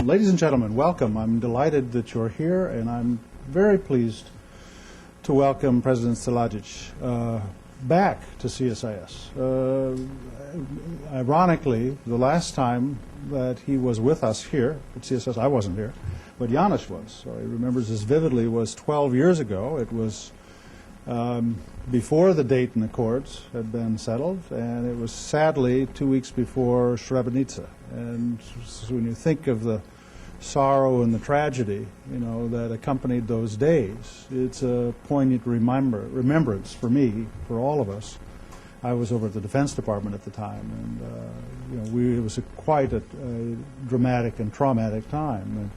Ladies and gentlemen, welcome. I'm delighted that you're here, and I'm very pleased to welcome President Silajdžić back to CSIS. Ironically, the last time that he was with us here at CSIS, I wasn't here, but János was. So he remembers this vividly. Was 12 years ago. It was before the Dayton Accords had been settled, and it was sadly 2 weeks before Srebrenica. And so when you think of the sorrow and the tragedy, you know, that accompanied those days, it's a poignant remembrance for me, for all of us. I was over at the Defense Department at the time, and you know, it was quite a dramatic and traumatic time. And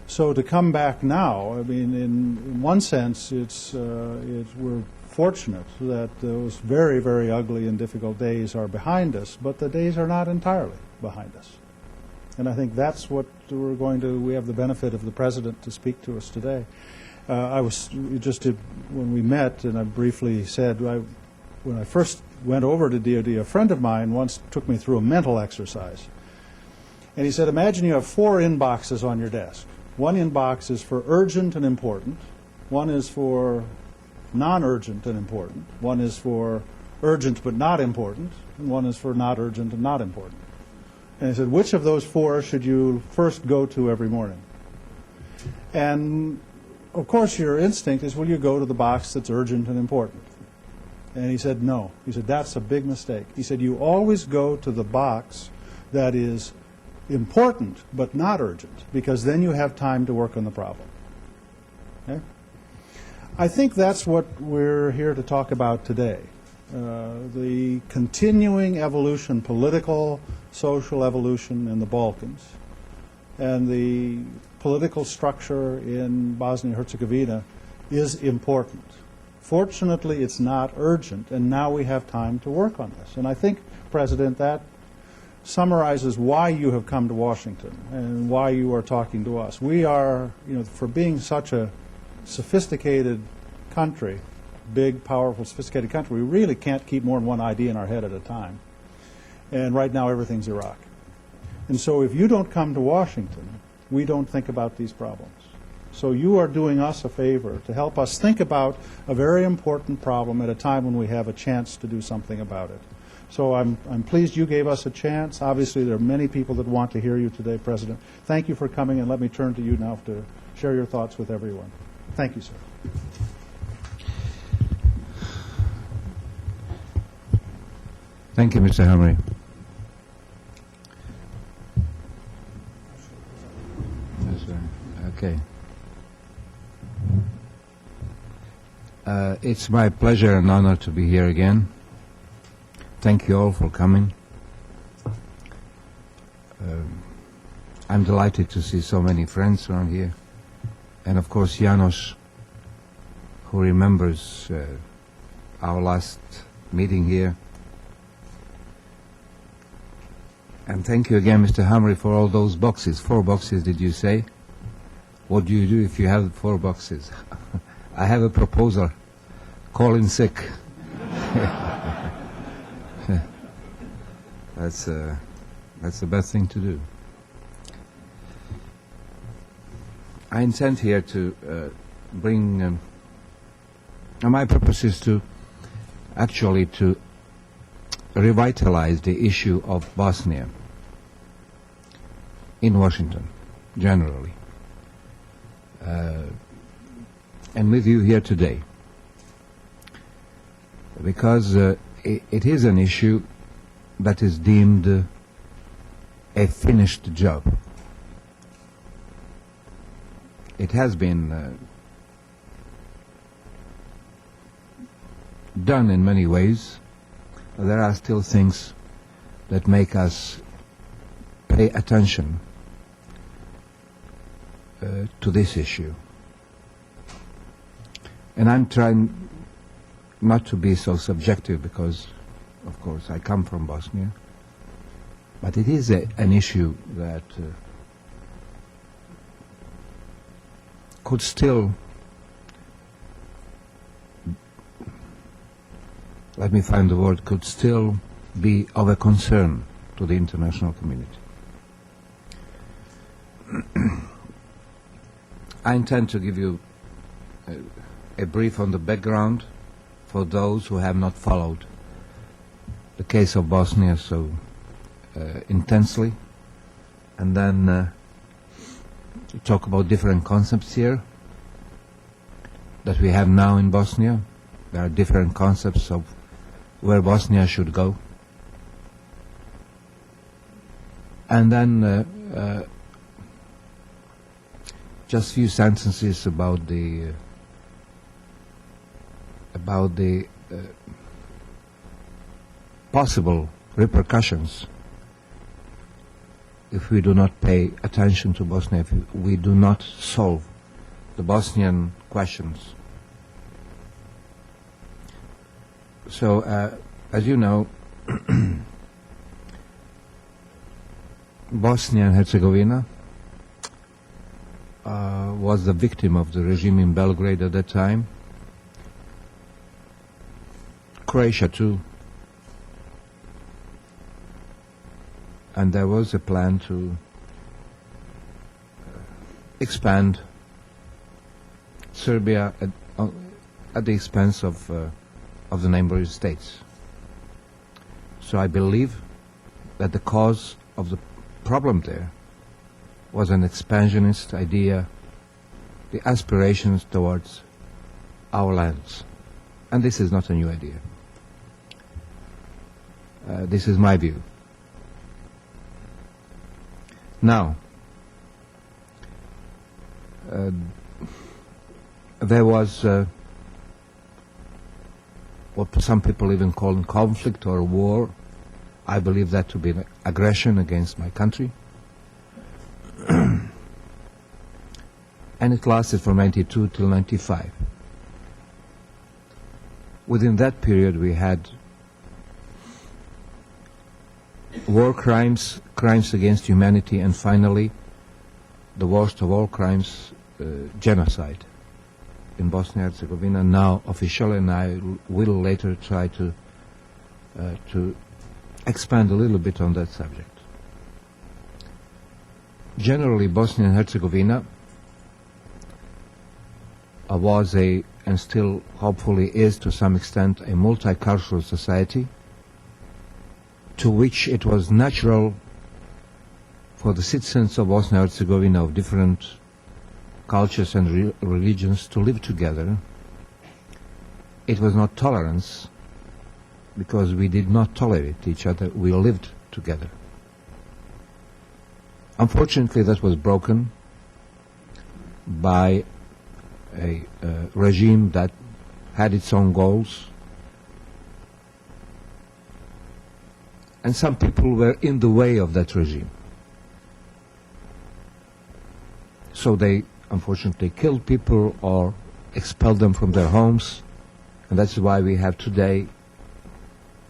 so to come back now, I mean, in one sense, we're fortunate that those very, very ugly and difficult days are behind us, but the days are not entirely behind us. And I think that's what we have the benefit of the President to speak to us today. When we met, and I briefly said, when I first went over to DOD, a friend of mine once took me through a mental exercise. And he said, imagine you have 4 inboxes on your desk. One inbox is for urgent and important. One is for non-urgent and important. One is for urgent but not important. And one is for not urgent and not important. And he said, which of those 4 should you first go to every morning? And of course your instinct is, will you go to the box that's urgent and important? And he said, no. He said, that's a big mistake. He said, you always go to the box that is important but not urgent, because then you have time to work on the problem. Okay? I think that's what we're here to talk about today. The continuing evolution, political, social evolution in the Balkans, and the political structure in Bosnia-Herzegovina is important. Fortunately, it's not urgent, and now we have time to work on this. And I think, President, that summarizes why you have come to Washington and why you are talking to us. We are, you know, for being such a sophisticated country, big, powerful, sophisticated country, we really can't keep more than one idea in our head at a time. And right now, everything's Iraq. And so if you don't come to Washington, we don't think about these problems. So you are doing us a favor to help us think about a very important problem at a time when we have a chance to do something about it. So I'm pleased you gave us a chance. Obviously, there are many people that want to hear you today, President. Thank you for coming, and let me turn to you now to share your thoughts with everyone. Thank you, sir. Thank you, Mr. Hamri. Okay. It's my pleasure and honor to be here again. Thank you all for coming. I'm delighted to see so many friends around here. And of course, János, who remembers our last meeting here. And thank you again, Mr. Hamri, for all those boxes. 4 boxes, did you say? What do you do if you have 4 boxes? I have a proposal. Call in sick. That's the best thing to do. I intend here to bring. My purpose is to actually to revitalize the issue of Bosnia in Washington, generally, and with you here today, because it is an issue that is deemed a finished job. It has been done in many ways. There are still things that make us pay attention to this issue. And I'm trying not to be so subjective because, of course, I come from Bosnia. But it is an issue that could still, let me find the word, could still be of a concern to the international community. I intend to give you a brief on the background for those who have not followed the case of Bosnia so intensely, and then talk about different concepts here that we have now in Bosnia. There are different concepts of where Bosnia should go. And then just a few sentences about the possible repercussions if we do not pay attention to Bosnia, if we do not solve the Bosnian questions. So, as you know, Bosnia and Herzegovina was the victim of the regime in Belgrade at that time. Croatia too. And there was a plan to expand Serbia at the expense of the neighboring states. So I believe that the cause of the problem there was an expansionist idea, the aspirations towards our lands. And this is not a new idea. This is my view. Now, there was what some people even call conflict or war. I believe that to be an aggression against my country. And it lasted from 92 till 95. Within that period we had war crimes, crimes against humanity, and finally, the worst of all crimes, genocide in Bosnia-Herzegovina, now official, and I will later try to expand a little bit on that subject. Generally, Bosnia and Herzegovina was and still hopefully is to some extent, a multicultural society to which it was natural for the citizens of Bosnia and Herzegovina of different cultures and religions to live together. It was not tolerance, because we did not tolerate each other, we lived together. Unfortunately, that was broken by a regime that had its own goals, and some people were in the way of that regime. So they unfortunately killed people or expelled them from their homes, and that's why we have today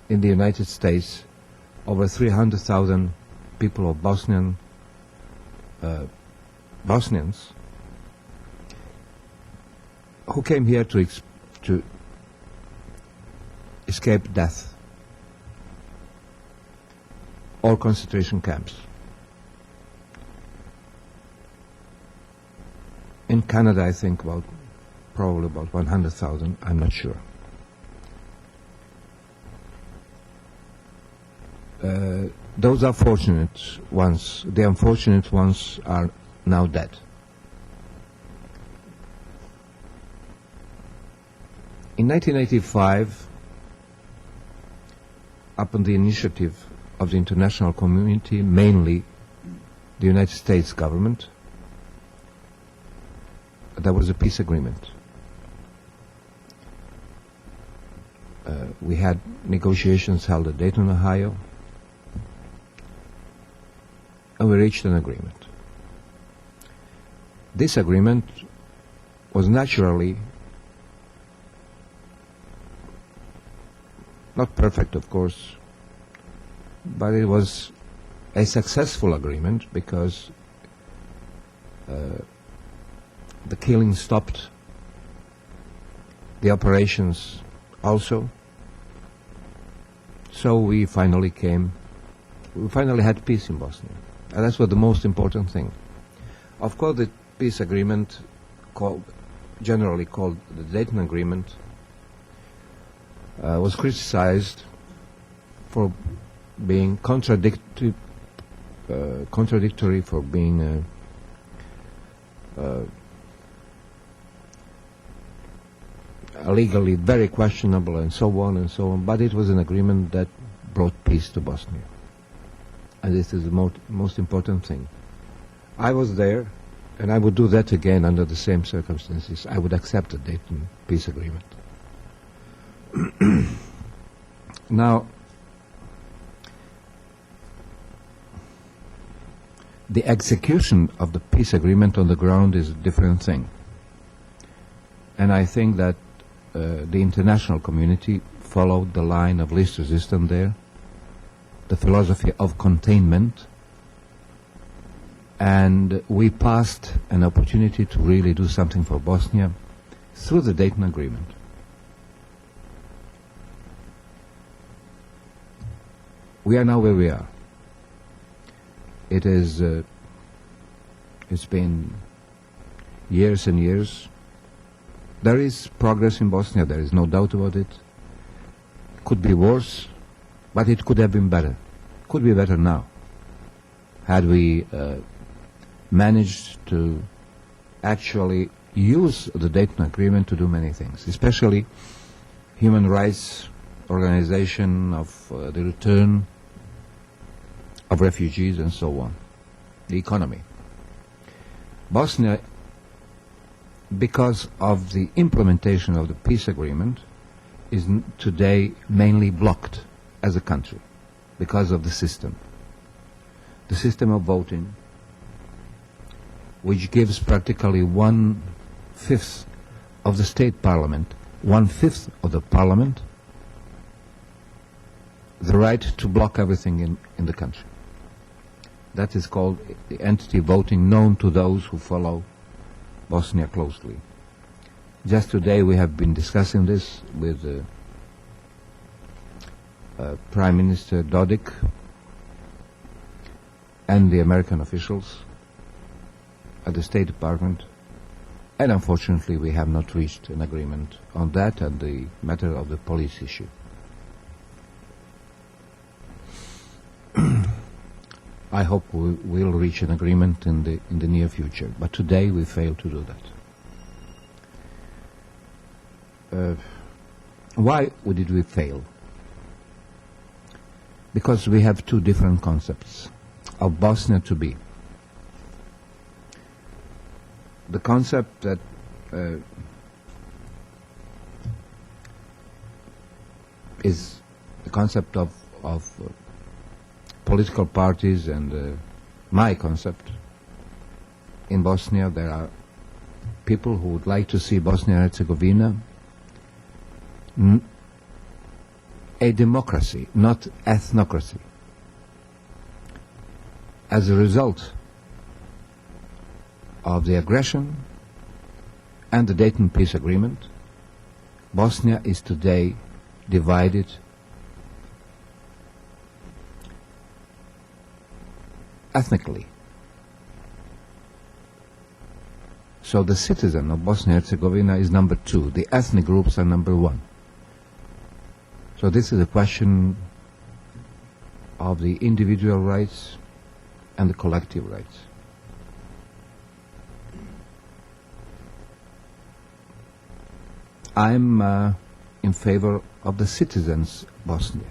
in the United States over 300,000 people of Bosnians who came here to escape death or concentration camps. In Canada, I think probably about 100,000, I'm not sure. Those are fortunate ones. The unfortunate ones are now dead. In 1985, upon the initiative of the international community, mainly the United States government, there was a peace agreement. We had negotiations held at Dayton, Ohio, and we reached an agreement. This agreement was naturally not perfect, of course, but it was a successful agreement because the killing stopped, the operations also. So we finally had peace in Bosnia. And that's what the most important thing. Of course, the peace agreement, generally called the Dayton Agreement, was criticized for being contradictory, for being legally very questionable, and so on and so on. But it was an agreement that brought peace to Bosnia, and this is the most important thing. I was there, and I would do that again under the same circumstances. I would accept the Dayton peace agreement. Now, the execution of the peace agreement on the ground is a different thing. And I think that the international community followed the line of least resistance there, the philosophy of containment, and we passed an opportunity to really do something for Bosnia through the Dayton Agreement. We are now where we are. It is, it's been years and years. There is progress in Bosnia, there is no doubt about it. Could be worse, but it could have been better. Could be better now, had we managed to actually use the Dayton Agreement to do many things, especially human rights organization of the return of refugees and so on, the economy. Bosnia, because of the implementation of the peace agreement, is today mainly blocked as a country because of the system of voting, which gives practically 1/5 of the state parliament, 1/5 of the parliament, the right to block everything in the country. That is called the entity voting, known to those who follow Bosnia closely. Just today we have been discussing this with Prime Minister Dodik and the American officials at the State Department, and unfortunately we have not reached an agreement on that and the matter of the police issue. I hope we will reach an agreement in the near future, but today we failed to do that. Why did we fail? Because we have two different concepts of Bosnia to be. The concept that is the concept of political parties, and my concept. In Bosnia there are people who would like to see Bosnia-Herzegovina a democracy, not ethnocracy. As a result of the aggression and the Dayton Peace Agreement, Bosnia is today divided ethnically. So the citizen of Bosnia-Herzegovina is number 2. The ethnic groups are number 1. So this is a question of the individual rights and the collective rights. I'm in favor of the citizens' Bosnia,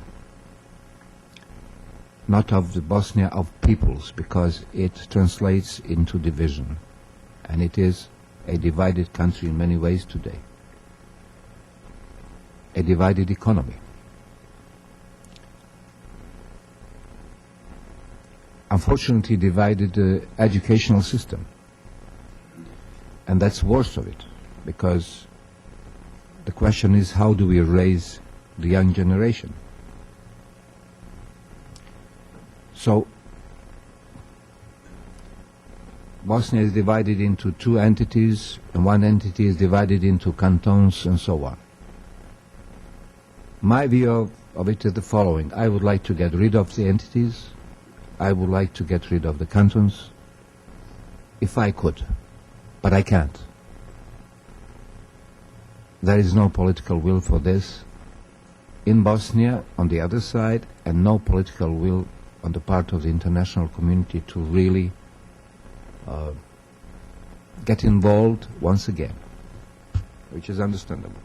not of the Bosnia of peoples, because it translates into division, and it is a divided country in many ways today, a divided economy. Unfortunately, divided educational system, and that's worst of it, because the question is, how do we raise the young generation? So Bosnia is divided into 2 entities, and 1 entity is divided into cantons and so on. My view of it is the following. I would like to get rid of the entities. I would like to get rid of the cantons. if I could, but I can't. There is no political will for this in Bosnia on the other side, and no political will on the part of the international community to really get involved once again, which is understandable.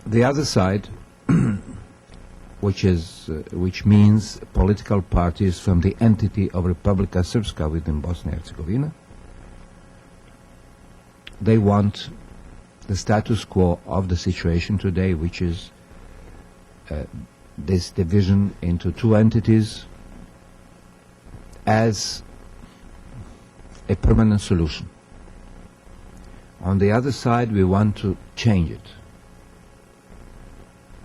The other side, which means political parties from the entity of Republika Srpska within Bosnia-Herzegovina, they want the status quo of the situation today, which is this division into two entities, as a permanent solution. On the other side, we want to change it,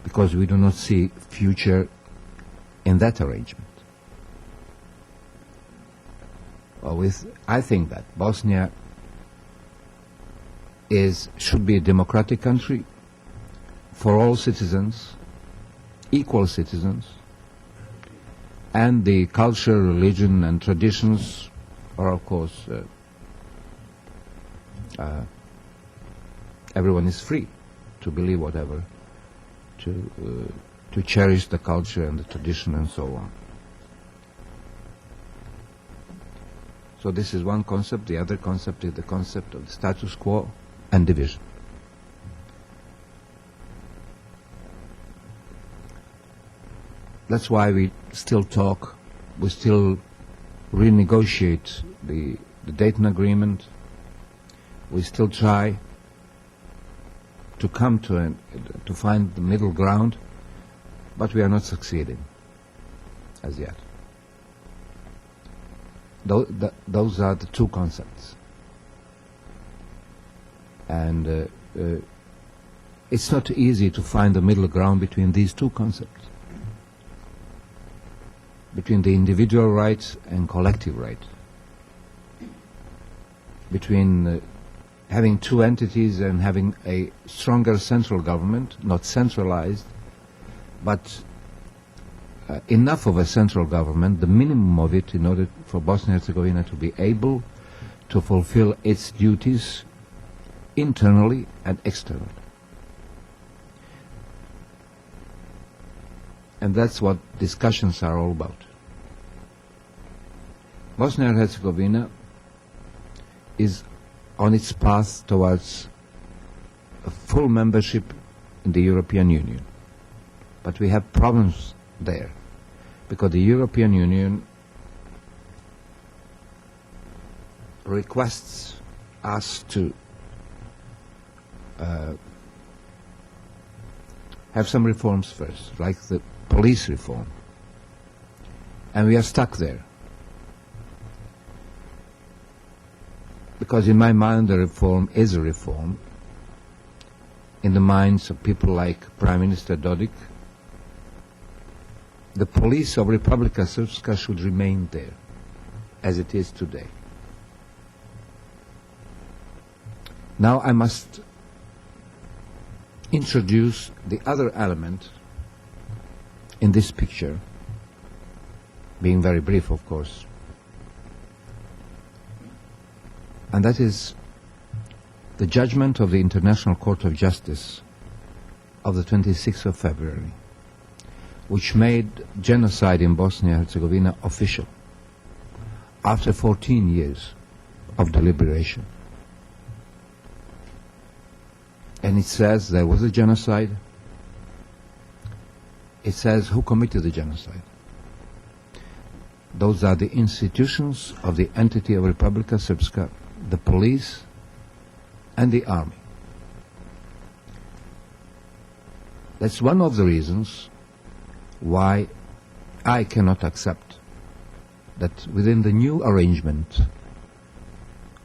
because we do not see future in that arrangement. I think that Bosnia should be a democratic country for all citizens, equal citizens, and the culture, religion, and traditions are, of course, everyone is free to believe whatever, to cherish the culture and the tradition and so on. So this is one concept. The other concept is the concept of the status quo and division. That's why we still talk, we still renegotiate the Dayton Agreement, we still try to come to find the middle ground, but we are not succeeding as yet. Those are the two concepts. And it's not easy to find the middle ground between these two concepts, between the individual right and collective right, between having two entities and having a stronger central government, not centralized, but enough of a central government, the minimum of it, in order for Bosnia-Herzegovina to be able to fulfill its duties internally and externally. And that's what discussions are all about. Bosnia-Herzegovina is on its path towards a full membership in the European Union. But we have problems there, because the European Union requests us to have some reforms first, like the police reform. And we are stuck there. Because in my mind, the reform is a reform. In the minds of people like Prime Minister Dodik, the police of Republika Srpska should remain there, as it is today. Now I must introduce the other element in this picture, being very brief, of course, and that is the judgment of the International Court of Justice of the 26th of February, which made genocide in Bosnia-Herzegovina official after 14 years of deliberation. And it says there was a genocide. It says who committed the genocide. Those are the institutions of the entity of Republika Srpska, the police and the army. That's one of the reasons why I cannot accept that within the new arrangement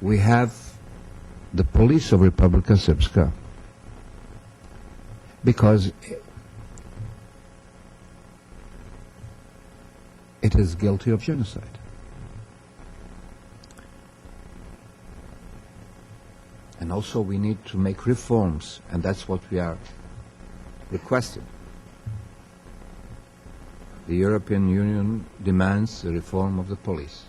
we have the police of Republika Srpska, because it is guilty of genocide. And also we need to make reforms, and that's what we are requesting. the European Union demands a reform of the police.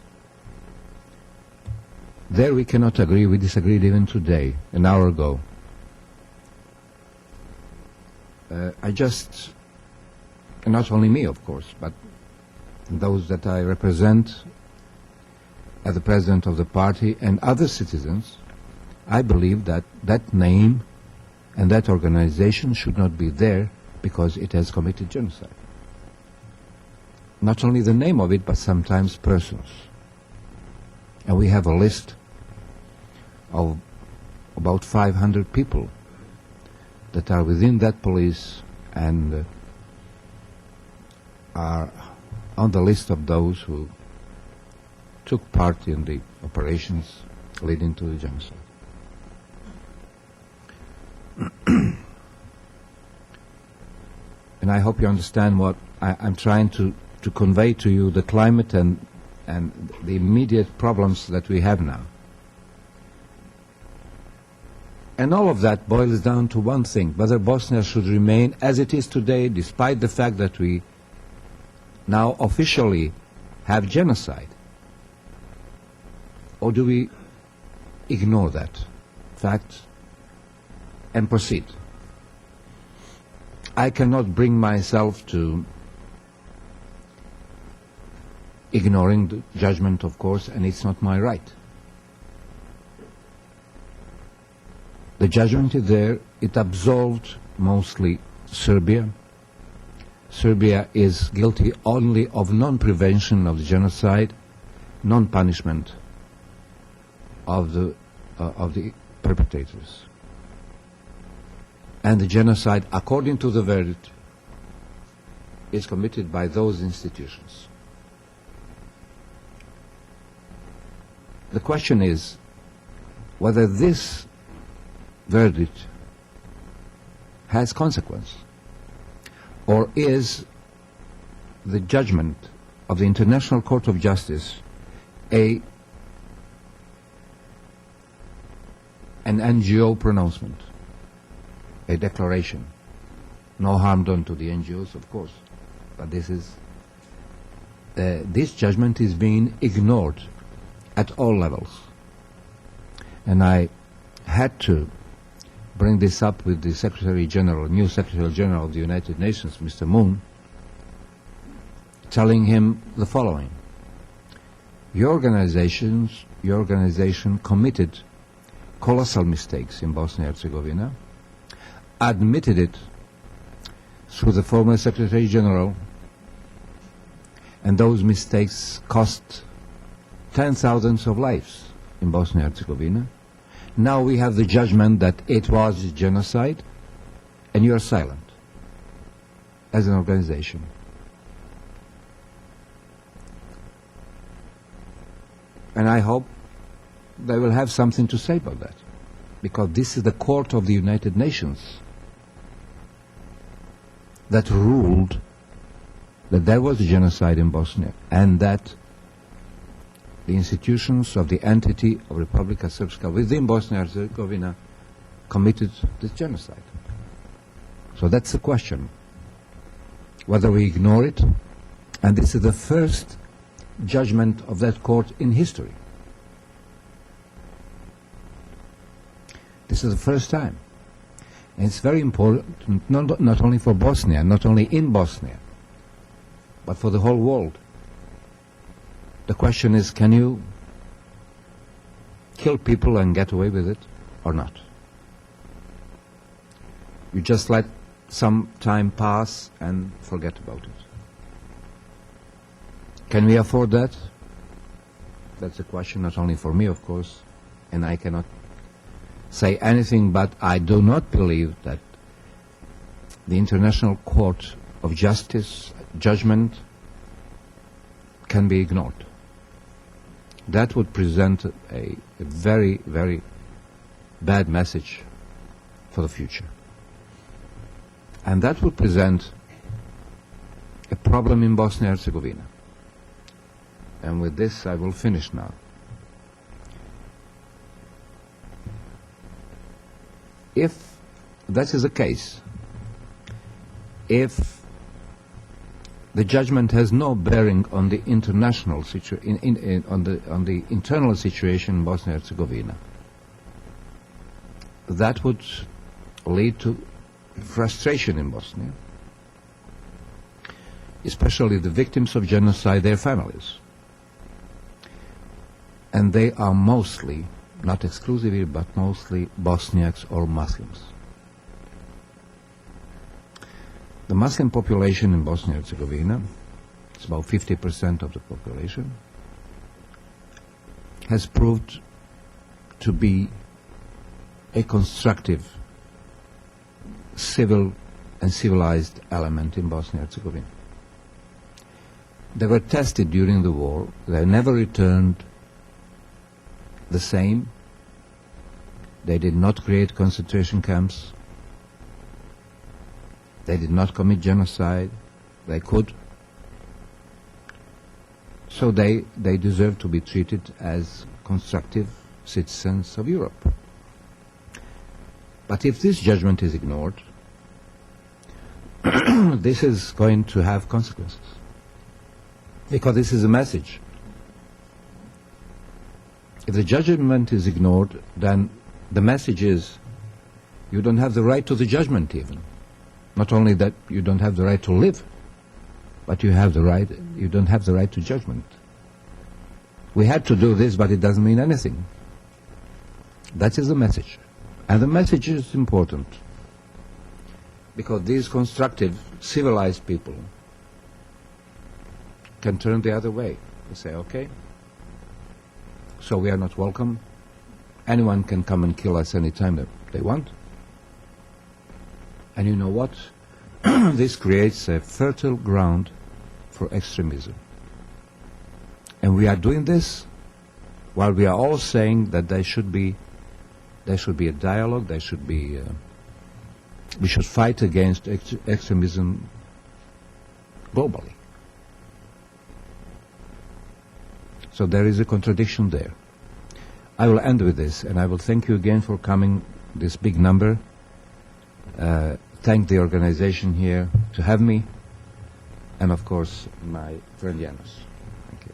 There we cannot agree. We disagreed even today, an hour ago. Not only me, of course, but those that I represent as the president of the party and other citizens, I believe that that name and that organization should not be there because it has committed genocide. Not only the name of it, but sometimes persons. And we have a list of about 500 people that are within that police and are on the list of those who took part in the operations leading to the genocide. And I hope you understand what I'm trying to convey to you, the climate and the immediate problems that we have now. And all of that boils down to one thing: whether Bosnia should remain as it is today, despite the fact that we now officially have genocide, or do we ignore that fact and proceed? I cannot bring myself to ignoring the judgment, of course, and it's not my right. The judgment is there. It absolved mostly Serbia. Serbia is guilty only of non-prevention of the genocide, non-punishment of the perpetrators. And the genocide, according to the verdict, is committed by those institutions. The question is whether this verdict has consequence, or is the judgment of the International Court of Justice an NGO pronouncement, a declaration? No harm done to the NGOs, of course, but this judgment is being ignored at all levels. And I had to bring this up with the new Secretary General of the United Nations, Mr. Moon, telling him the following: your organization committed colossal mistakes in Bosnia-Herzegovina, admitted it through the former Secretary General, and those mistakes cost thousands of lives in Bosnia-Herzegovina. Now we have the judgment that it was genocide, and you are silent as an organization. And I hope they will have something to say about that, because this is the Court of the United Nations that ruled that there was a genocide in Bosnia, and that the institutions of the entity of Republika Srpska within Bosnia-Herzegovina committed this genocide. So that's the question, whether we ignore it. And this is the first judgment of that court in history. This is the first time. And it's very important, not only for Bosnia, not only in Bosnia, but for the whole world. The question is, can you kill people and get away with it or not? You just let some time pass and forget about it. Can we afford that? That's a question not only for me, of course, and I cannot say anything, but I do not believe that the International Court of Justice judgment can be ignored. That would present a very, very bad message for the future. And that would present a problem in Bosnia-Herzegovina. And with this, I will finish now. If that is the case, if the judgment has no bearing on the international on the internal situation in Bosnia-Herzegovina. That would lead to frustration in Bosnia, especially the victims of genocide, their families. And they are mostly, not exclusively, but mostly Bosniaks or Muslims. The Muslim population in Bosnia-Herzegovina, it's about 50% of the population, has proved to be a constructive, civil and civilized element in Bosnia-Herzegovina. They were tested during the war. They never returned the same. They did not create concentration camps. They did not commit genocide. They could. So they deserve to be treated as constructive citizens of Europe. But if this judgment is ignored, this is going to have consequences. Because this is a message. If the judgment is ignored, then the message is you don't have the right to the judgment even. Not only that you don't have the right to live, but you don't have the right to judgment. We had to do this, but it doesn't mean anything. That is the message. And the message is important. Because these constructive, civilized people can turn the other way. They say, okay, so we are not welcome. Anyone can come and kill us anytime that they want. And you know what? This creates a fertile ground for extremism. And we are doing this while we are all saying that there should be a dialogue, we should fight against extremism globally. So there is a contradiction there. I will end with this, and I will thank you again for coming, this big number. Thank the organization here to have me, and of course my friend Janos. Thank you.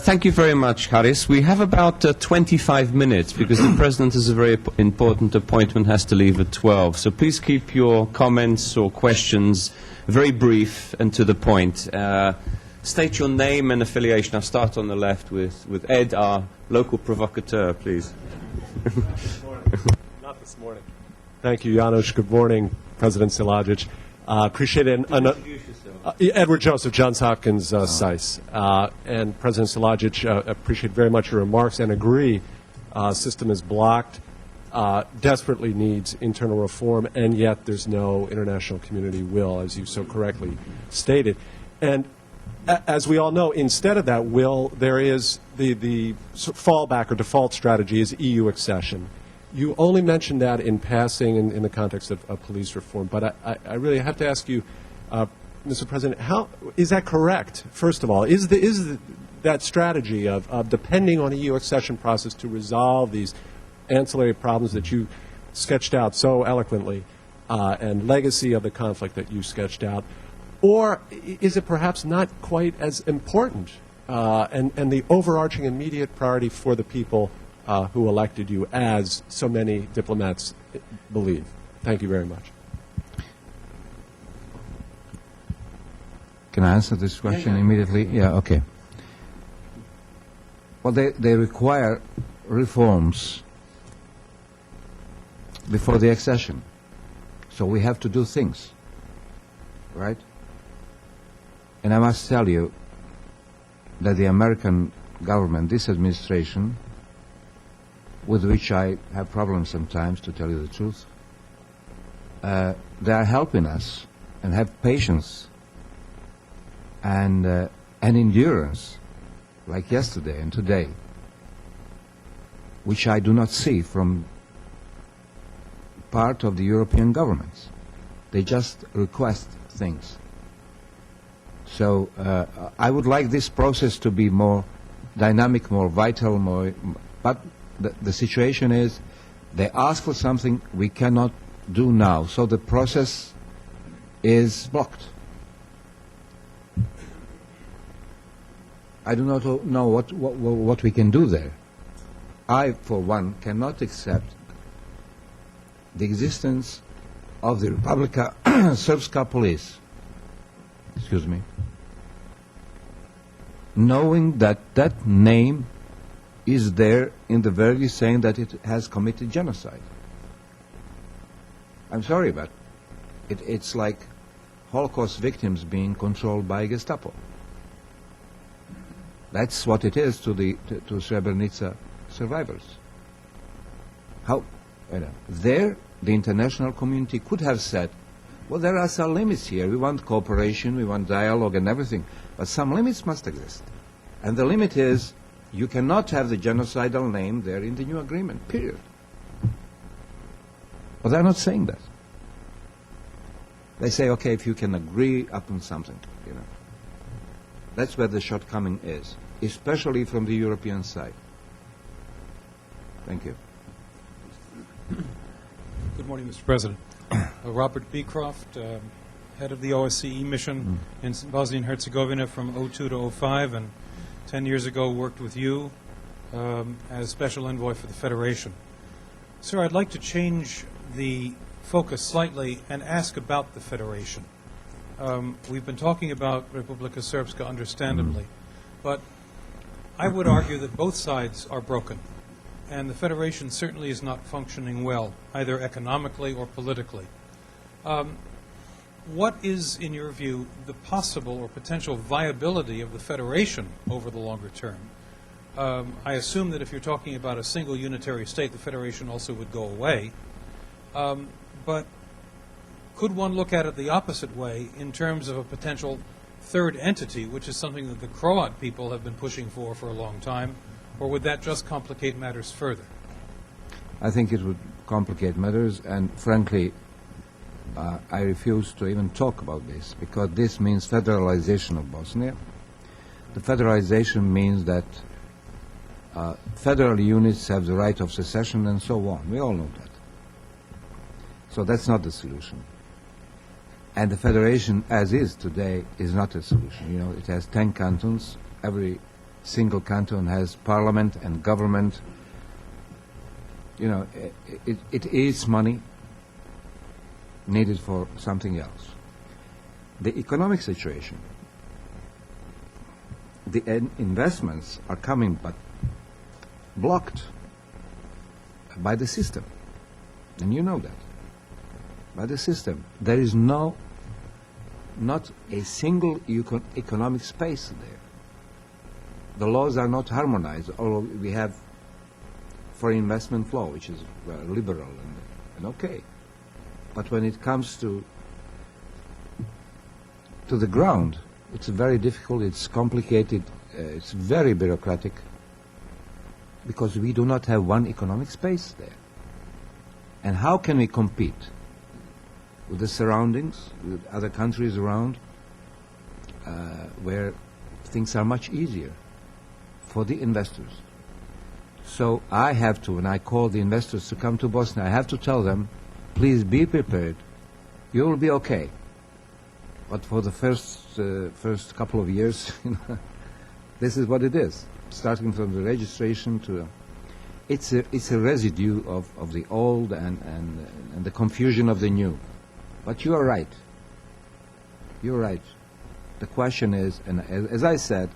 Thank you very much, Haris. We have about 25 minutes because the President has a very important appointment, has to leave at 12. So please keep your comments or questions very brief and to the point. State your name and affiliation. I'll start on the left with Ed, our local provocateur, please. Not this morning. Thank you, Janos. Good morning, President Silajdžić. Appreciate it. Edward Joseph, Johns Hopkins SICE. And President Silajdžić, appreciate very much your remarks and agree system is blocked, desperately needs internal reform, and yet there's no international community will, as you so correctly stated. And as we all know, instead of that will, there is the fallback or default strategy is EU accession. You only mentioned that in passing in the context of police reform, but I really have to ask you, Mr. President, how is that correct? First of all, is that strategy of depending on a EU accession process to resolve these ancillary problems that you sketched out so eloquently, and legacy of the conflict that you sketched out, or is it perhaps not quite as important and the overarching immediate priority for the people who elected you, as so many diplomats believe? Thank you very much. Can I answer this question immediately? Yeah, okay. Well, they require reforms before the accession. So we have to do things, right? And I must tell you that the American government, this administration, with which I have problems sometimes, to tell you the truth, they are helping us and have patience and endurance, like yesterday and today, which I do not see from part of the European governments. They just request things. So I would like this process to be more dynamic, more vital, more But the situation is, they ask for something we cannot do now, so the process is blocked. I do not know what we can do there. I, for one, cannot accept the existence of the Republika Srpska police, excuse me, knowing that that name is there in the verdict saying that it has committed genocide. I'm sorry, but it's like Holocaust victims being controlled by Gestapo. That's what it is to Srebrenica survivors. How? There, the international community could have said, well, there are some limits here. We want cooperation, we want dialogue and everything, but some limits must exist. And the limit is, you cannot have the genocidal name there in the new agreement, period. But they're not saying that. They say, okay, if you can agree upon something, you know. That's where the shortcoming is, especially from the European side. Thank you. Good morning, Mr. President. Robert Beecroft, head of the OSCE mission in Bosnia and Herzegovina from 2002 to 2005, and 10 years ago worked with you as special envoy for the Federation. Sir, I'd like to change the focus slightly and ask about the Federation. We've been talking about Republika Srpska, understandably, but I would argue that both sides are broken, and the Federation certainly is not functioning well, either economically or politically. What is, in your view, the possible or potential viability of the Federation over the longer term? I assume that if you're talking about a single unitary state, the Federation also would go away. But could one look at it the opposite way in terms of a potential third entity, which is something that the Croat people have been pushing for a long time, or would that just complicate matters further? I think it would complicate matters, and frankly, I refuse to even talk about this, because this means federalization of Bosnia. The federalization means that federal units have the right of secession and so on. We all know that. So that's not the solution. And the federation, as is today, is not a solution. You know, it has 10 cantons. Every single canton has parliament and government. You know, it is money needed for something else. The economic situation, the investments are coming, but blocked by the system. And you know that. By the system. There is not a single economic space there. The laws are not harmonized, although we have foreign investment flow, which is liberal and okay. But when it comes to the ground, it's very difficult, it's complicated, it's very bureaucratic, because we do not have one economic space there. And how can we compete with the surroundings, with other countries around, where things are much easier for the investors? So I have to, when I call the investors to come to Bosnia, I have to tell them, please be prepared, you will be okay. But for the first couple of years, you know, this is what it is, starting from the registration to... It's a residue of the old and the confusion of the new. But you are right. You're right. The question is, and as I said,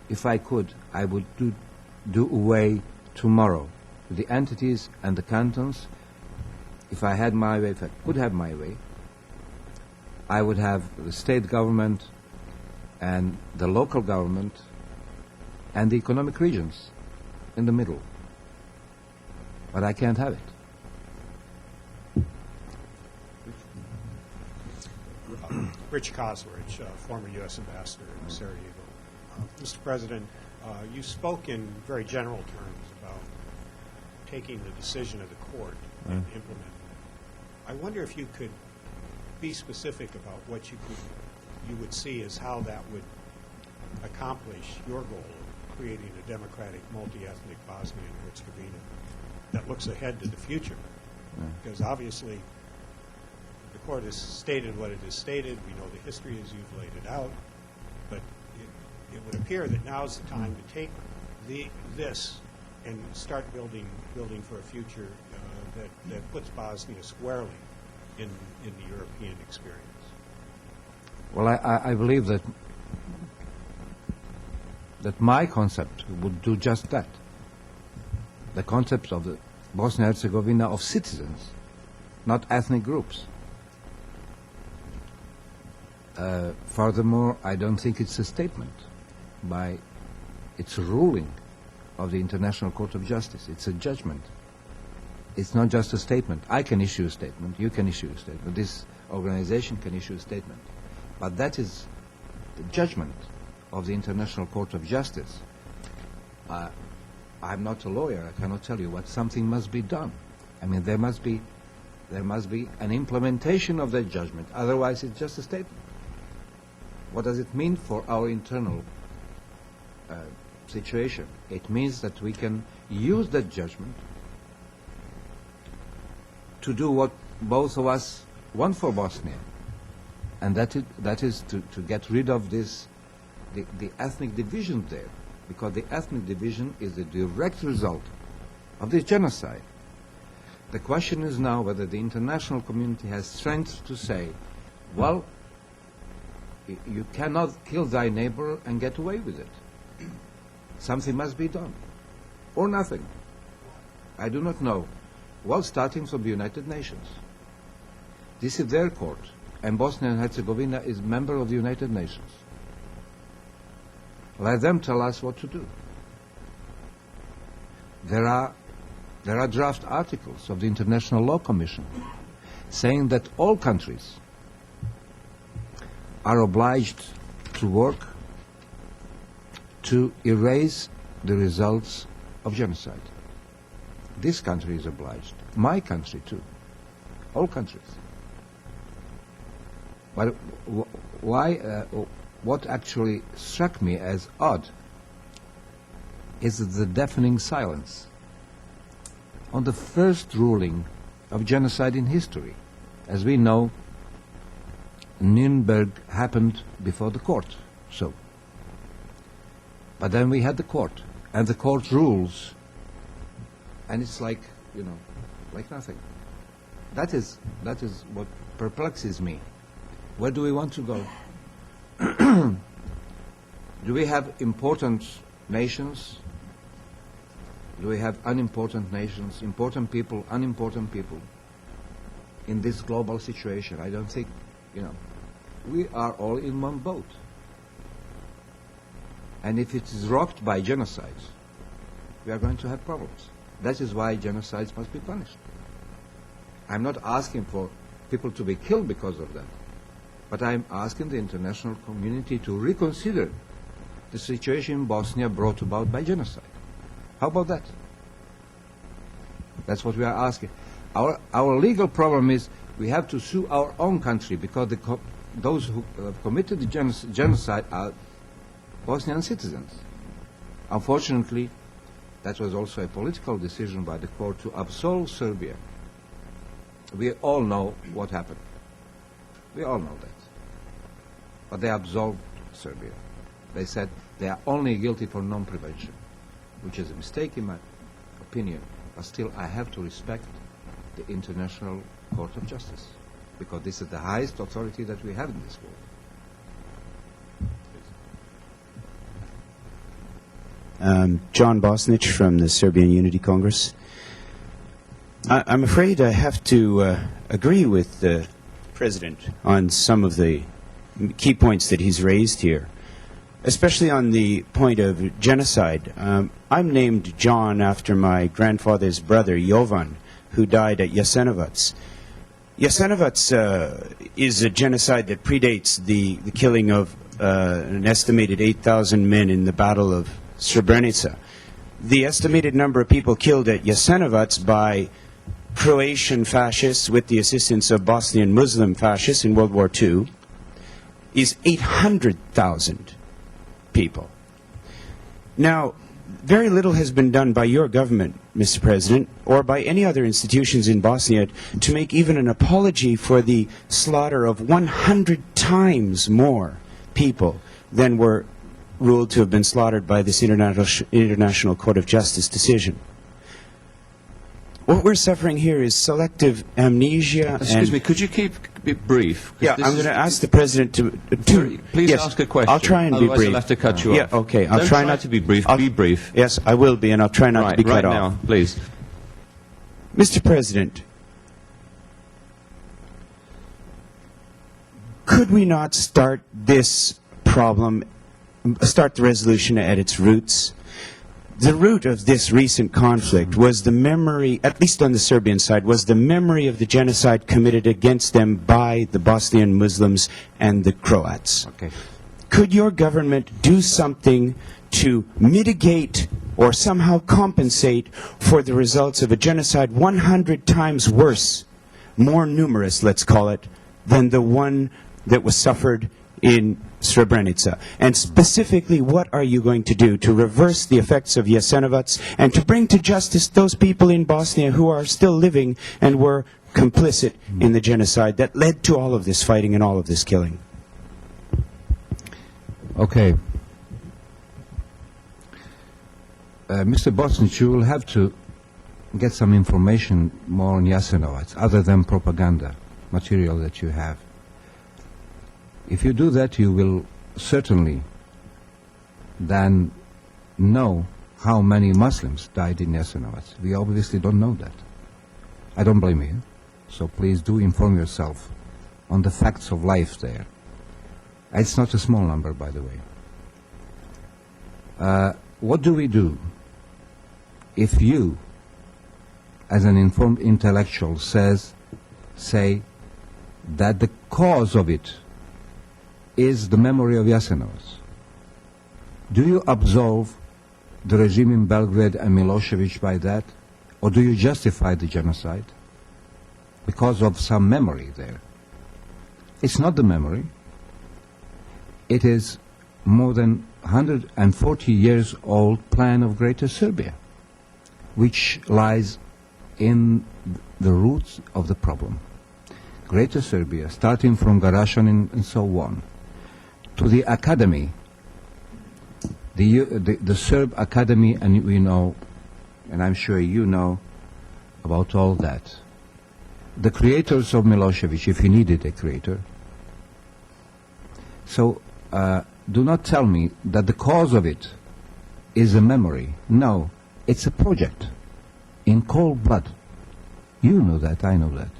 if I could, I would do away tomorrow with the entities and the cantons. If I had my way, if I could have my way, I would have the state government and the local government and the economic regions in the middle. But I can't have it. Rich Koslerich, former U.S. ambassador in Sarajevo. Mr. President, you spoke in very general terms about taking the decision of the court and implementing it. I wonder if you could be specific about what you would see as how that would accomplish your goal of creating a democratic, multi-ethnic Bosnia and Herzegovina that looks ahead to the future. Because obviously, the court has stated what it has stated. We know the history as you've laid it out. But it would appear that now's the time to take this and start building for a future that puts Bosnia squarely in the European experience. Well, I believe that my concept would do just that. The concept of the Bosnia-Herzegovina of citizens, not ethnic groups. Furthermore, I don't think it's a statement by its ruling of the International Court of Justice. It's a judgment. It's not just a statement. I can issue a statement, you can issue a statement, this organization can issue a statement. But that is the judgment of the International Court of Justice. I'm not a lawyer. I cannot tell you what something must be done. I mean, there must be an implementation of that judgment. Otherwise, it's just a statement. What does it mean for our internal situation? It means that we can use that judgment to do what both of us want for Bosnia, and that is to get rid of the ethnic division there, because the ethnic division is the direct result of this genocide. The question is now whether the international community has strength to say, well, you cannot kill thy neighbor and get away with it. Something must be done, or nothing. I do not know. Well, starting from the United Nations. This is their court, and Bosnia and Herzegovina is a member of the United Nations. Let them tell us what to do. There are draft articles of the International Law Commission saying that all countries are obliged to work to erase the results of genocide. This country is obliged. My country too. All countries. But what actually struck me as odd is the deafening silence on the first ruling of genocide in history. As we know, Nuremberg happened before the court. But then we had the court, and the court rules, and it's like, like nothing. That is what perplexes me. Where do we want to go? Do we have important nations? Do we have unimportant nations, important people, unimportant people in this global situation? I don't think, we are all in one boat. And if it is rocked by genocides, we are going to have problems. That is why genocides must be punished. I'm not asking for people to be killed because of that, but I'm asking the international community to reconsider the situation in Bosnia brought about by genocide. How about that? That's what we are asking. Our legal problem is we have to sue our own country because those who have committed the genocide are Bosnian citizens. Unfortunately, that was also a political decision by the court to absolve Serbia. We all know what happened. We all know that. But they absolved Serbia. They said they are only guilty for non-prevention, which is a mistake in my opinion. But still, I have to respect the International Court of Justice, because this is the highest authority that we have in this world. John Bosnich from the Serbian Unity Congress. I'm afraid I have to agree with the President on some of the key points that he's raised here, especially on the point of genocide. I'm named John after my grandfather's brother, Jovan, who died at Jasenovac. Jasenovac is a genocide that predates the killing of an estimated 8,000 men in the Battle of Srebrenica. The estimated number of people killed at Jasenovac by Croatian fascists with the assistance of Bosnian Muslim fascists in World War II is 800,000 people. Now, very little has been done by your government, Mr. President, or by any other institutions in Bosnia to make even an apology for the slaughter of 100 times more people than were ruled to have been slaughtered by this International Court of Justice decision. What we're suffering here is selective amnesia. Excuse me, could you keep it brief? 'Cause Yeah, this I'm is- going to ask the President to Please yes, ask a question. I'll try and be Otherwise brief. I'll have to cut you Yeah, off. okay. I'll Don't try not to be brief. I'll- Be brief. Yes, I will be, and I'll try not to be cut right off. now, please. Mr. President, could we not start this problem, start the resolution at its roots? The root of this recent conflict was the memory, at least on the Serbian side, was the memory of the genocide committed against them by the Bosnian Muslims and the Croats. Okay. Could your government do something to mitigate or somehow compensate for the results of a genocide 100 times worse, more numerous, let's call it, than the one that was suffered in Srebrenica? And specifically, what are you going to do to reverse the effects of Jasenovac and to bring to justice those people in Bosnia who are still living and were complicit in the genocide that led to all of this fighting and all of this killing? Okay. Mr. Bosnich, you will have to get some information more on Jasenovac, other than propaganda material that you have. If you do that, you will certainly then know how many Muslims died in Jasenovac. We obviously don't know that. I don't blame you. So please do inform yourself on the facts of life there. It's not a small number, by the way. What do we do if you, as an informed intellectual, say that the cause of it is the memory of Jasenovac? Do you absolve the regime in Belgrade and Milosevic by that? Or do you justify the genocide because of some memory there? It's not the memory. It is more than 140 years old plan of Greater Serbia, which lies in the roots of the problem. Greater Serbia, starting from Garashanin and so on, to the academy, the Serb academy, and we know, and I'm sure you know about all that. The creators of Milosevic, if he needed a creator. So do not tell me that the cause of it is a memory. No, it's a project in cold blood. You know that, I know that.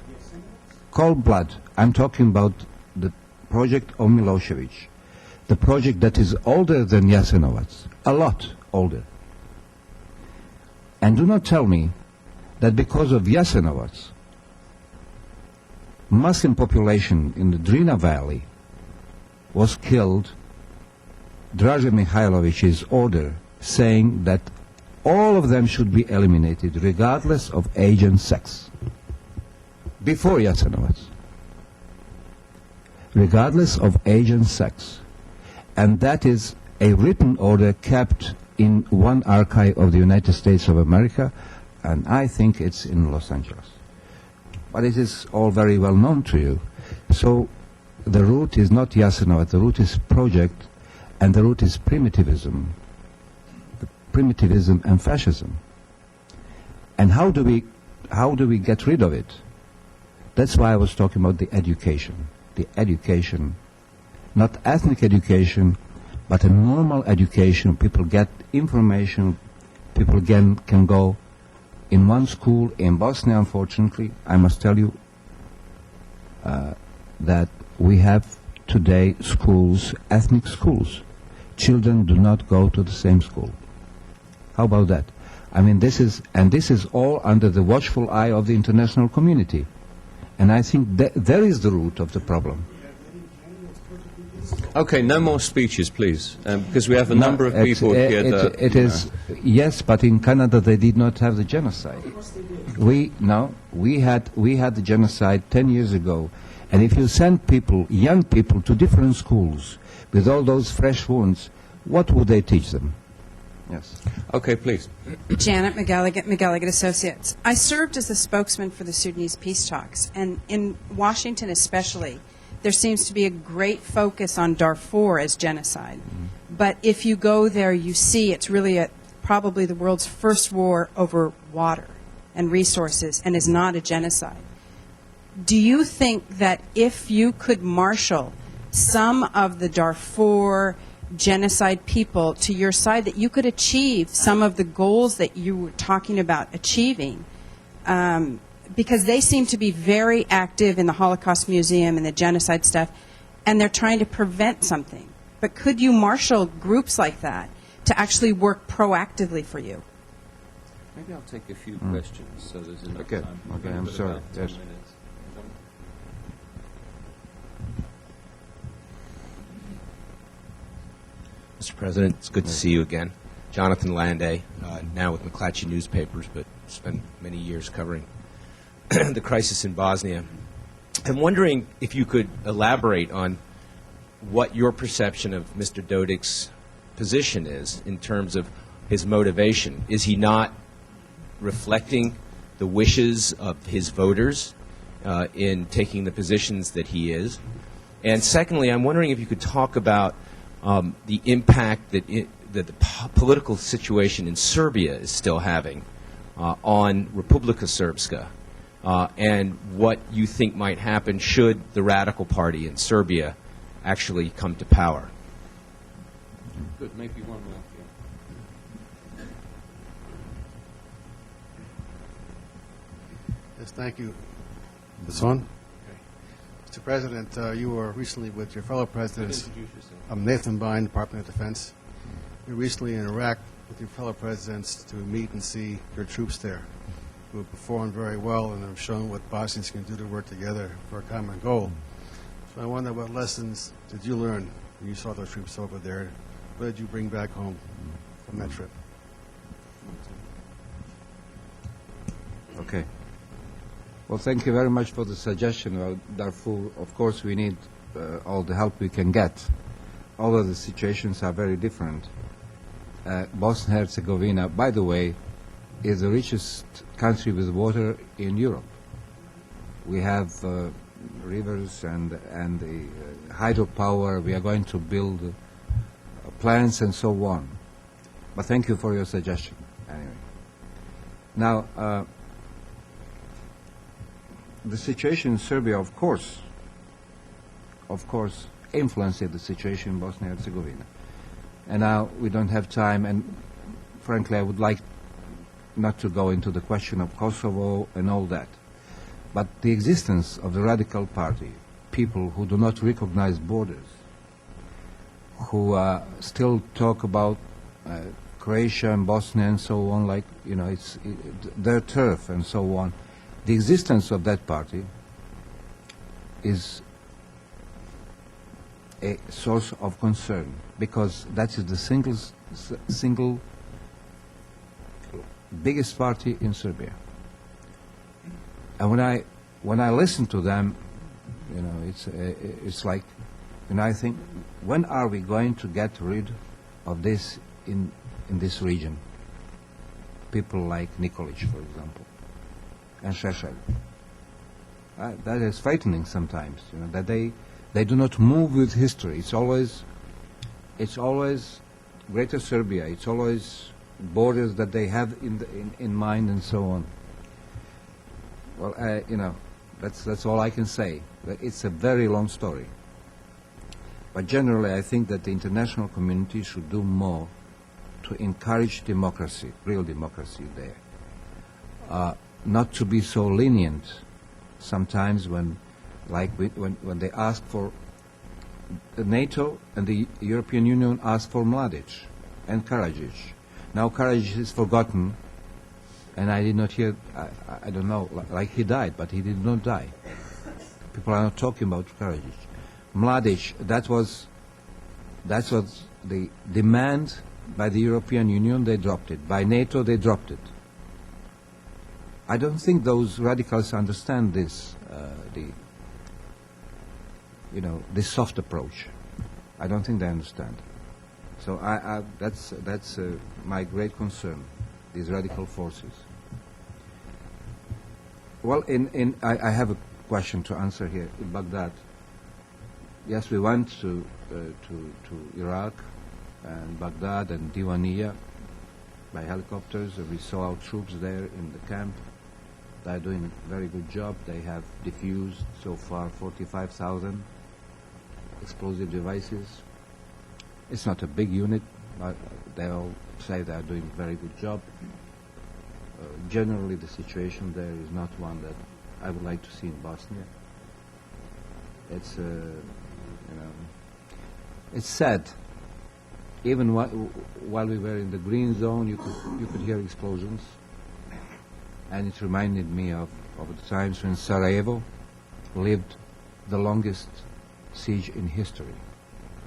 Cold blood. I'm talking about the project of Milosevic. The project that is older than Jasenovac, a lot older. And do not tell me that because of Jasenovac, Muslim population in the Drina Valley was killed, Draže Mihailovic's order saying that all of them should be eliminated regardless of age and sex. Before Jasenovac. Regardless of age and sex. And that is a written order kept in one archive of the United States of America, and I think it's in Los Angeles. But it is all very well known to you. So the root is not Jasenovac, the root is project, and the root is primitivism. Primitivism and fascism. And how do we get rid of it? That's why I was talking about the education. The education, not ethnic education, but a normal education. People get information, people can go in one school in Bosnia. Unfortunately, I must tell you that we have today schools, ethnic schools. Children do not go to the same school. How about that? I mean, this is all under the watchful eye of the international community. And I think there is the root of the problem. Okay, no more speeches, please, because we have a number of people here that... It is, yes, but in Canada they did not have the genocide. We had the genocide 10 years ago. And if you send people, young people, to different schools with all those fresh wounds, what would they teach them? Yes. Okay, please. Janet McGilligan Associates. I served as a spokesman for the Sudanese peace talks, and in Washington especially, there seems to be a great focus on Darfur as genocide. But if you go there, you see it's really probably the world's first war over water and resources, and is not a genocide. Do you think that if you could marshal some of the Darfur genocide people to your side, that you could achieve some of the goals that you were talking about achieving? Because they seem to be very active in the Holocaust Museum and the genocide stuff, and they're trying to prevent something. But could you marshal groups like that to actually work proactively for you? Maybe I'll take a few questions, so there's enough Okay. time. Okay, We've I'm got sorry. about 10 Yes. minutes. Mr. President, it's good to see you again. Jonathan Landay, now with McClatchy Newspapers, but spent many years covering the crisis in Bosnia. I'm wondering if you could elaborate on what your perception of Mr. Dodik's position is in terms of his motivation. Is he not reflecting the wishes of his voters in taking the positions that he is? And secondly, I'm wondering if you could talk about the impact that the political situation in Serbia is still having on Republika Srpska, and what you think might happen should the radical party in Serbia actually come to power. Good, maybe one more. Yeah. Yes, thank you. This on? Okay. Mr. President, you were recently with your fellow presidents. Introduce yourself. I'm Nathan Bine, Department of Defense. You were recently in Iraq with your fellow presidents to meet and see your troops there, who have performed very well and have shown what Bosnians can do to work together for a common goal. So I wonder, what lessons did you learn when you saw those troops over there? What did you bring back home from that trip? Okay. Well, thank you very much for the suggestion about Darfur. Of course, we need all the help we can get. Although the situations are very different. Bosnia-Herzegovina, by the way, is the richest country with water in Europe. We have rivers and the hydropower. We are going to build plants and so on. But thank you for your suggestion. Anyway, now the situation in Serbia, of course, influenced the situation in Bosnia-Herzegovina. And now we don't have time, and frankly, I would like not to go into the question of Kosovo and all that. But the existence of the radical party, people who do not recognize borders, who still talk about Croatia and Bosnia and so on, like, you know, it's their turf and so on. The existence of that party is a source of concern, because that is the single biggest party in Serbia. And when I listen to them, you know, it's like, and I think, when are we going to get rid of this in this region? People like Nikolic, for example, and Šešelj. That is frightening sometimes, you know, that they do not move with history. It's always Greater Serbia. It's always borders that they have in mind and so on. Well, you know, that's all I can say. It's a very long story. But generally, I think that the international community should do more to encourage democracy, real democracy there. Not to be so lenient sometimes when they ask for the NATO and the European Union ask for Mladic and Karadzic. Now Karadzic is forgotten, and I did not hear, I don't know, like he died, but he did not die. People are not talking about Karadzic. Mladic, that was the demand by the European Union, they dropped it. By NATO, they dropped it. I don't think those radicals understand this, this soft approach. I don't think they understand. So that's my great concern, these radical forces. Well, I have a question to answer here. In Baghdad, yes, we went to Iraq and Baghdad and Diwaniyah by helicopters, and we saw our troops there in the camp. They're doing a very good job. They have defused so far 45,000 explosive devices. It's not a big unit, but they all say they're doing a very good job. Generally, the situation there is not one that I would like to see in Bosnia. It's, it's sad. Even while we were in the green zone, you could hear explosions, and it reminded me of the times when Sarajevo lived the longest siege in history.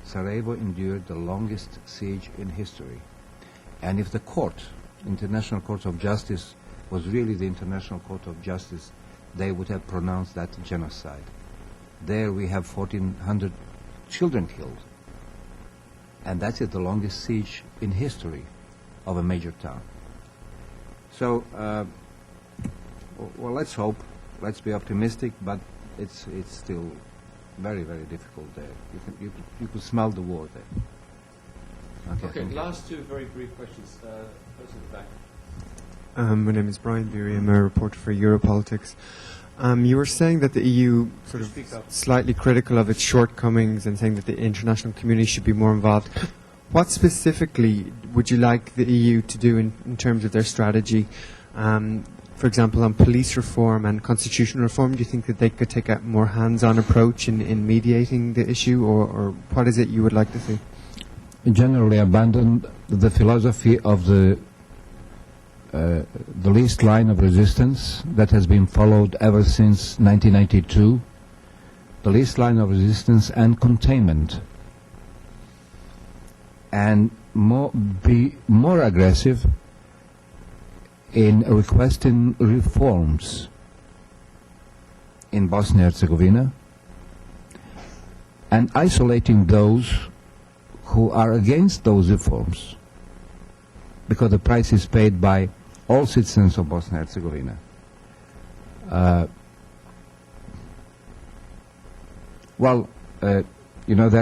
Sarajevo endured the longest siege in history, and if the court, International Court of Justice, was really the International Court of Justice, they would have pronounced that genocide. There we have 1,400 children killed, and that is the longest siege in history of a major town. So, well, let's hope, let's be optimistic, but it's still very, very difficult there. You could smell the war there. Okay, last two very brief questions. First at the back. My name is Brian Beery. I'm a reporter for Europolitics. You were saying that the EU sort of slightly critical of its shortcomings and saying that the international community should be more involved. What specifically would you like the EU to do in terms of their strategy? For example, on police reform and constitutional reform, do you think that they could take a more hands-on approach in mediating the issue, or what is it you would like to see? Generally abandon the philosophy of the least line of resistance that has been followed ever since 1992, the least line of resistance and containment, and be more aggressive in requesting reforms in Bosnia-Herzegovina and isolating those who are against those reforms, because the price is paid by all citizens of Bosnia-Herzegovina. There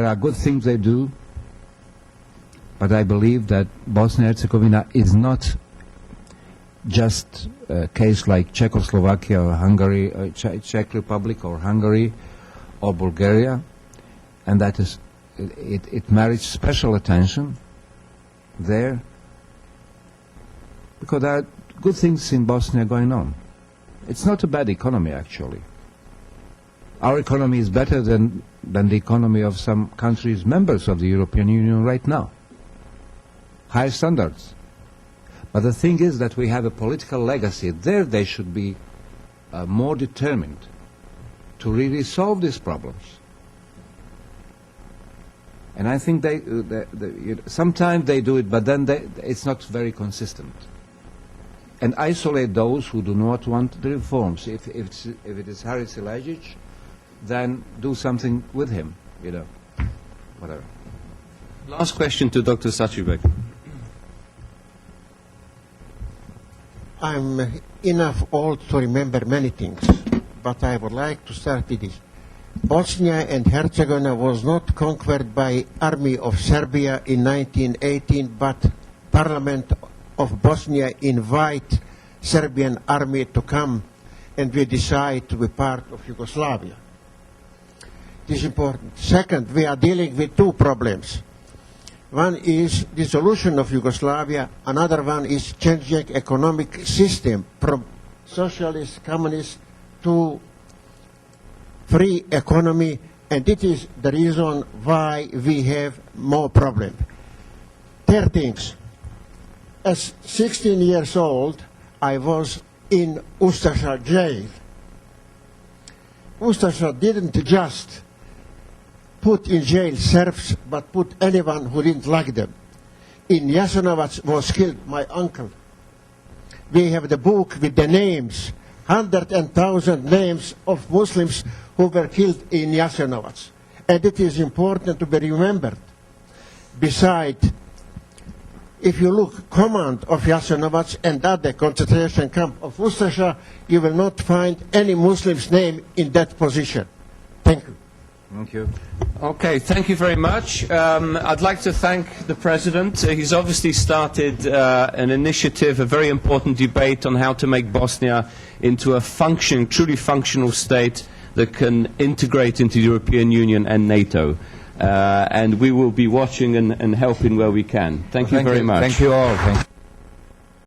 are good things they do, but I believe that Bosnia-Herzegovina is not just a case like Czechoslovakia or Hungary, Czech Republic or Hungary or Bulgaria, and that is it merits special attention there, because there are good things in Bosnia going on. It's not a bad economy, actually. Our economy is better than the economy of some countries members of the European Union right now. Higher standards. But the thing is that we have a political legacy. There they should be more determined to really solve these problems. And I think sometimes they do it, but then it's not very consistent. And isolate those who do not want the reforms. If it is Harry Silajdžić, then do something with him, whatever. Last question to Dr. Sačibek. I'm enough old to remember many things, but I would like to start with this. Bosnia and Herzegovina was not conquered by army of Serbia in 1918, but Parliament of Bosnia invite Serbian army to come, and we decide to be part of Yugoslavia. This is important. Second, we are dealing with two problems. One is dissolution of Yugoslavia, another one is changing economic system from socialist, communist to free economy, and it is the reason why we have more problems. Third things, as 16 years old, I was in Ustasha jail. Ustasha didn't just put in jail Serbs, but put anyone who didn't like them. In Jasenovac was killed my uncle. We have the book with the names, 100,000 names of Muslims who were killed in Jasenovac. And it is important to be remembered. Besides, if you look command of Jasenovac and other concentration camp of Ustasha, you will not find any Muslim's name in that position. Thank you. Thank you. Okay, thank you very much. I'd like to thank the President. He's obviously started an initiative, a very important debate on how to make Bosnia into a truly functional state that can integrate into the European Union and NATO. And we will be watching and helping where we can. Thank you very much. Thank you all. Thank